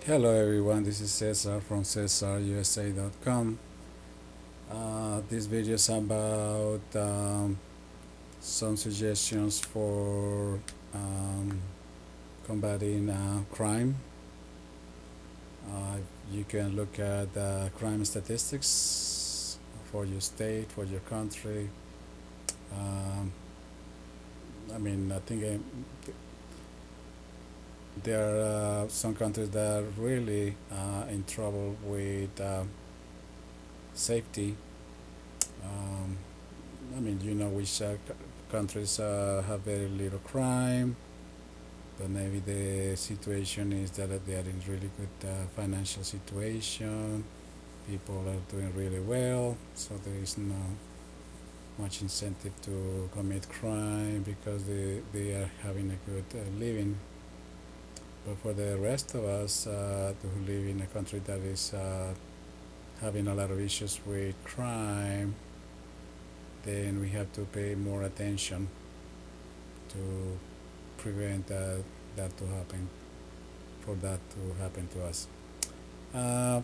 Hello everyone, this is Cesar from CesarUSA.com. This video is about some suggestions for um, combating crime. You can look at crime statistics for your state, for your country. Um, I think there are some countries that are really in trouble with safety. Um, you know which countries have very little crime, but maybe the situation is that they are in really good financial situation. People are doing really well, so there is no much incentive to commit crime because they are having a good living. But for the rest of us who live in a country that is having a lot of issues with crime, then we have to pay more attention to prevent that to happen, for that to happen to us. Uh,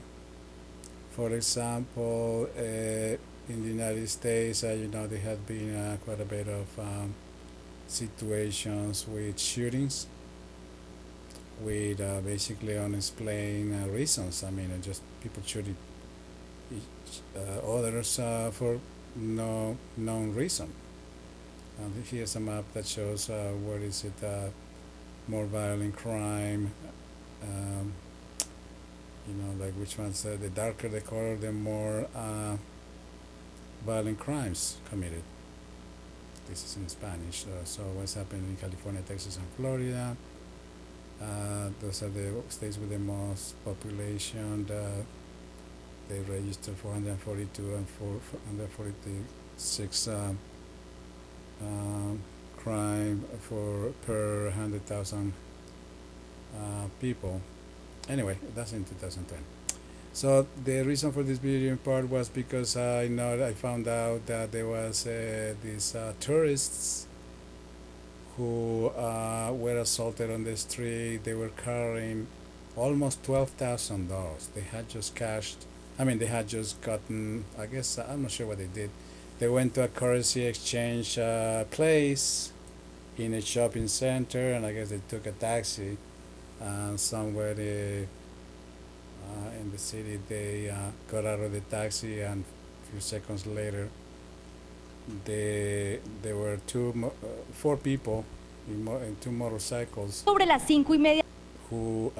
for example, in the United States, there have been quite a bit of situations with shootings with basically unexplained reasons. Just people shooting others for no known reason. And here's a map that shows where is it more violent crime. Um, like which ones the darker the color, the more violent crimes committed. This is in Spanish. So what's happening in California, Texas, and Florida? Those are the states with the most population. They registered 442 and 446 crime for per 100,000 people. Anyway, that's in 2010. So the reason for this video in part was because I found out that there was these tourists who were assaulted on the street. They were carrying almost $12,000. They had just cashed. They had just gotten. I guess I'm not sure what they did. They went to a currency exchange place in a shopping center, and I guess they took a taxi. Somewhere in the city, they got out of the taxi, and a few seconds later, there were four people in two motorcycles Sobre las 5:30. who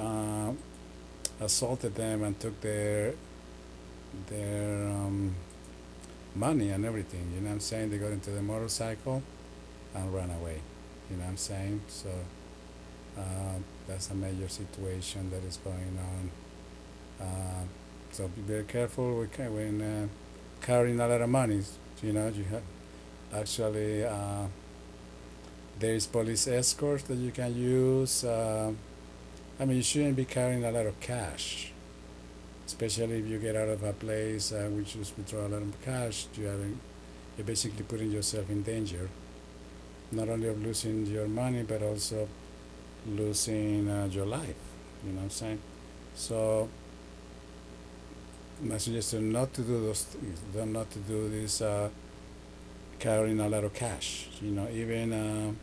assaulted them and took their money and everything. You know what I'm saying? They got into the motorcycle and ran away. You know what I'm saying? So that's a major situation that is going on. So be very careful when carrying a lot of money. You have actually there is police escorts that you can use. You shouldn't be carrying a lot of cash, especially if you get out of a place which just withdraw a lot of cash. You're basically putting yourself in danger, not only of losing your money but also losing your life. You know what I'm saying? So I suggest you not to do those things. Not to do this carrying a lot of cash. Even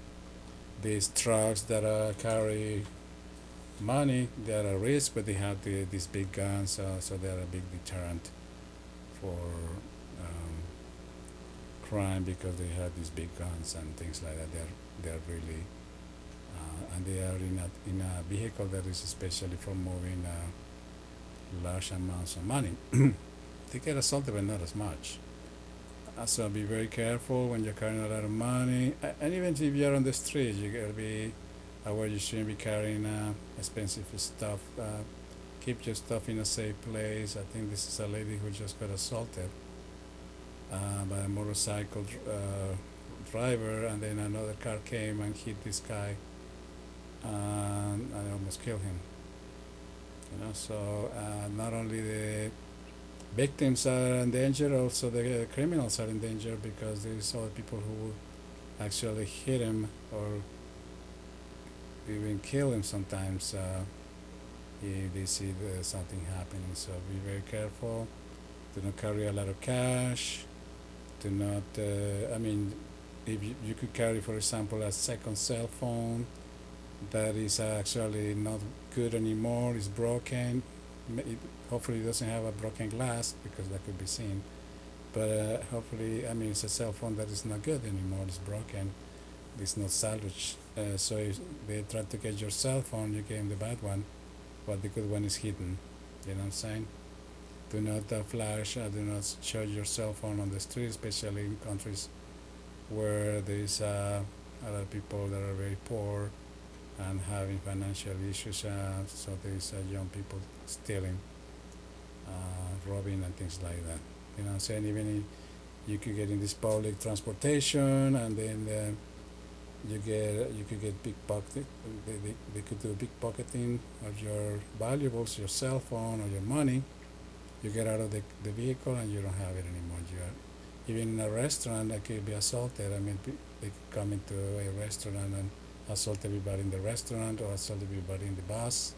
these trucks that carry money, they are a risk, but they have these big guns, so they are a big deterrent for crime because they have these big guns and things like that. They're really and they are in a vehicle that is especially for moving large amounts of money. They get assaulted, but not as much. So be very careful when you're carrying a lot of money, and even if you're on the street, you gotta be aware you shouldn't be carrying expensive stuff. Keep your stuff in a safe place. I think this is a lady who just got assaulted by a motorcycle driver, and then another car came and hit this guy and almost killed him. So not only the victims are in danger, also the criminals are in danger because there's other people who actually hit him or even kill him sometimes if they see something happening. So be very careful. Do not carry a lot of cash. Do not. I mean, if you could carry, for example, a second cell phone that is actually not good anymore. It's broken. It, hopefully, it doesn't have a broken glass because that could be seen. But hopefully, I mean, it's a cell phone that is not good anymore. It's broken. It's not salvaged. So if they try to get your cell phone, you gave them the bad one, but the good one is hidden. You know what I'm saying? Do not flash. Do not charge your cell phone on the street, especially in countries where there is a lot of people that are very poor and having financial issues. So there is young people stealing, robbing, and things like that. You know what I'm saying? Even you could get in this public transportation, and then you could get pickpocketed. They could do pickpocketing of your valuables, your cell phone, or your money. You get out of the vehicle and you don't have it anymore. You are even in a restaurant that could be assaulted. I mean, they could come into a restaurant and assault everybody in the restaurant or assault everybody in the bus.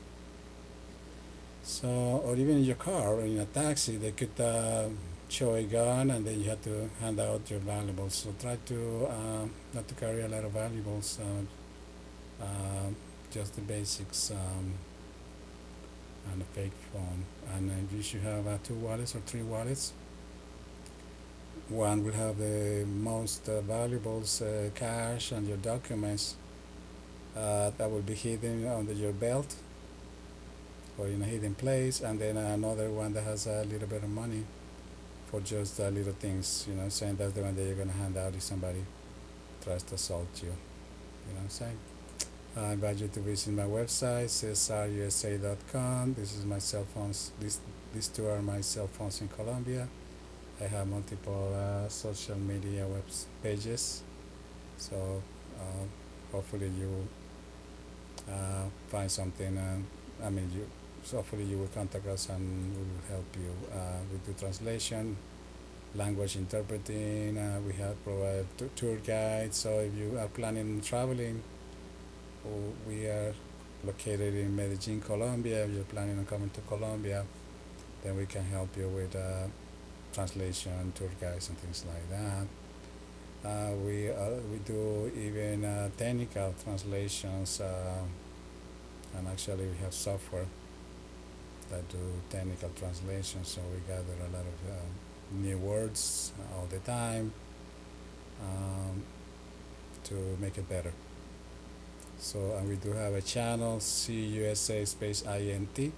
So, or even in your car or in a taxi, they could show a gun and then you have to hand out your valuables. So try to not to carry a lot of valuables, just the basics, and a fake phone. And you should have two wallets or three wallets. One will have the most valuables, cash, and your documents that will be hidden under your belt or in a hidden place, and then another one that has a little bit of money for just little things. You know, saying that's the one that you're gonna hand out if somebody tries to assault you. You know what I'm saying? I invite you to visit my website, csarusa.com. This is my cell phones. These two are my cell phones in Colombia. I have multiple social media web pages, so hopefully you find something. I mean, so hopefully you will contact us and we will help you with the translation, language interpreting. We have provided tour guides. So if you are planning on traveling, we are located in Medellin, Colombia. If you're planning on coming to Colombia, then we can help you with translation, tour guides, and things like that. We do even technical translations, and actually we have software that do technical translations. So we gather a lot of new words all the time um, to make it better. So and we do have a channel, CUSA space INT,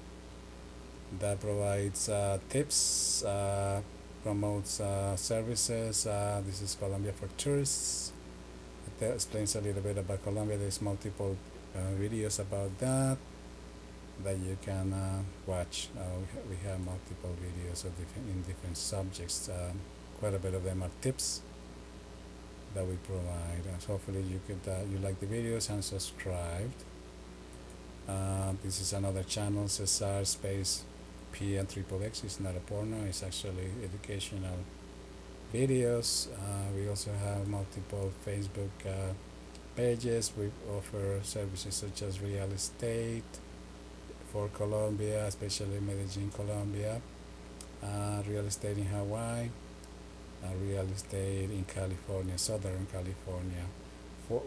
that provides tips, promotes services. This is Colombia for Tourists. It explains a little bit about Colombia. There's multiple videos about that you can watch. We have multiple videos of in different subjects. Quite a bit of them are tips that we provide. So hopefully you like the videos and subscribed. This is another channel, Cesar Space P and Triple X. It's not a porno. It's actually educational videos. We also have multiple Facebook pages. We offer services such as real estate for Colombia, especially Medellin, Colombia, real estate in Hawaii, real estate in California, Southern California.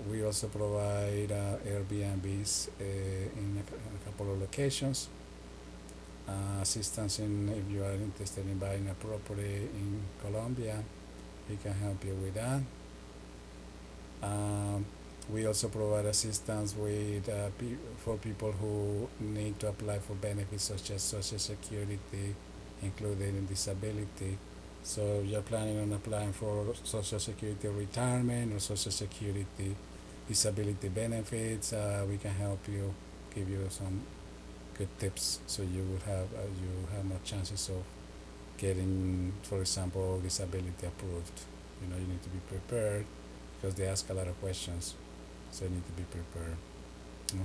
We also provide Airbnbs in a couple of locations. Assistance if you are interested in buying a property in Colombia, we can help you with that. We also provide assistance with for people who need to apply for benefits such as Social Security, including disability. So if you're planning on applying for Social Security retirement or Social Security disability benefits, we can help you, give you some good tips, so you have more chances of getting, for example, disability approved. You know, you need to be prepared because they ask a lot of questions, so you need to be prepared.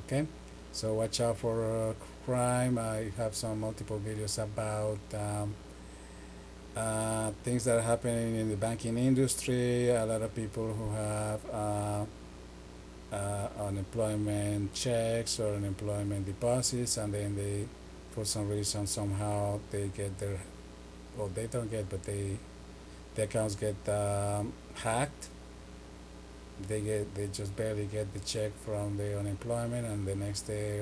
Okay, so watch out for crime. I have some multiple videos about things that are happening in the banking industry. A lot of people who have unemployment checks or unemployment deposits, and then for some reason somehow they get their, well, they don't get, but their accounts get hacked. They just barely get the check from the unemployment, and the next day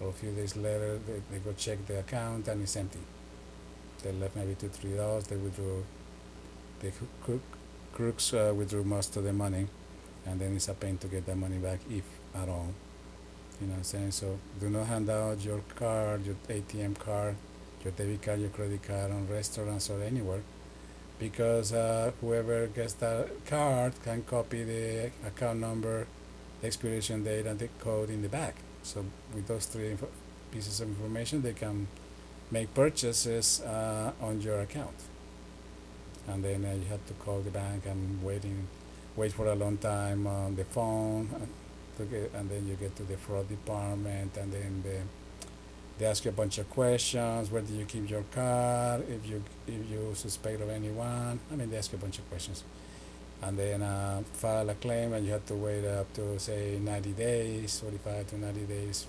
or a few days later they go check the account and it's empty. They left maybe $2 3. They withdrew, the crooks withdrew most of the money, and then it's a pain to get that money back, if at all. You know what I'm saying? So do not hand out your card, your ATM card, your debit card, your credit card on restaurants or anywhere, because whoever gets that card can copy the account number, the expiration date, and the code in the back. So with those three pieces of information, they can make purchases on your account. And then you have to call the bank and wait for a long time on the phone, and then you get to the fraud department, and then they ask you a bunch of questions. Where do you keep your card? If you suspect of anyone, I mean, they ask you a bunch of questions, and then file a claim, and you have to wait up to say 90 days, 45 to 90 days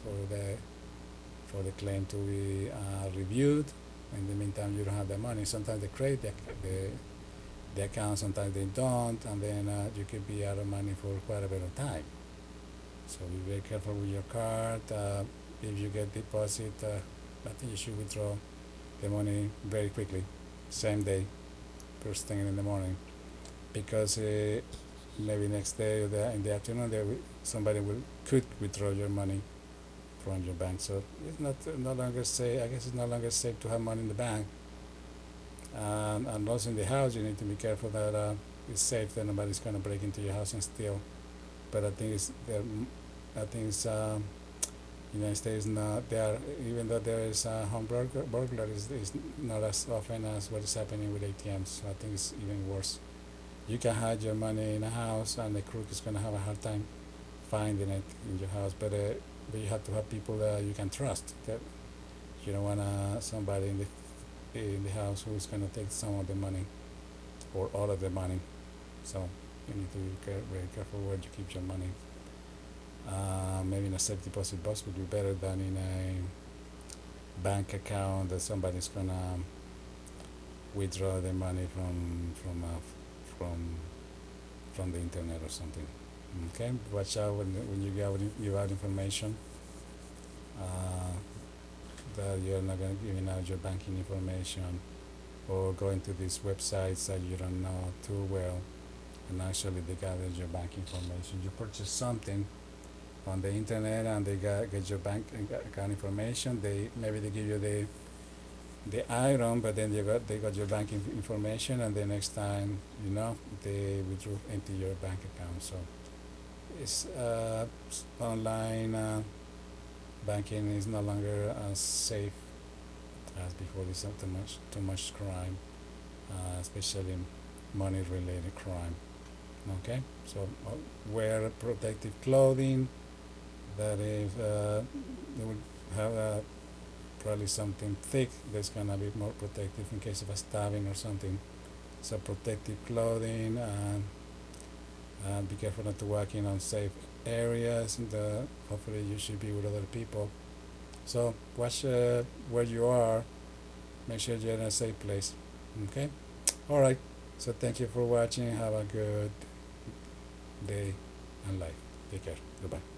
for the claim to be reviewed. In the meantime, you don't have the money. Sometimes they create the account, sometimes they don't, and then you could be out of money for quite a bit of time. So be very careful with your card. If you get deposit, I think you should withdraw the money very quickly, same day, first thing in the morning, because maybe next day or in the afternoon, somebody could withdraw your money from your bank. So it's no longer safe. I guess it's no longer safe to have money in the bank. And also in the house, you need to be careful that it's safe, that nobody's going to break into your house and steal. But I think it's United States not there, even though there is home burglary, is not as often as what is happening with ATMs. So I think it's even worse. You can hide your money in a house, and the crook is going to have a hard time finding it in your house. But you have to have people that you can trust. That you don't want somebody in the house who's going to take some of the money or all of the money. So you need to be very careful where you keep your money. Maybe in a safe deposit box would be better than in a bank account that somebody's gonna withdraw the money from from the internet or something. Okay, watch out when you add information uh, that you're not gonna giving out your banking information, or going to these websites that you don't know too well, and actually they gather your bank information. You purchase something on the internet, and they get your bank account information. They give you the item, but then they got your bank information, and the next time they withdrew into your bank account. So it's online banking is no longer as safe as before. There's too much crime, especially money related crime. Okay, so wear protective clothing. That if they would have probably something thick that's gonna be more protective in case of a stabbing or something. So protective clothing, and be careful not to walk in unsafe areas, and hopefully you should be with other people. So watch where you are. Make sure you're in a safe place. Okay. All right. So thank you for watching. Have a good day and life. Take care. Goodbye.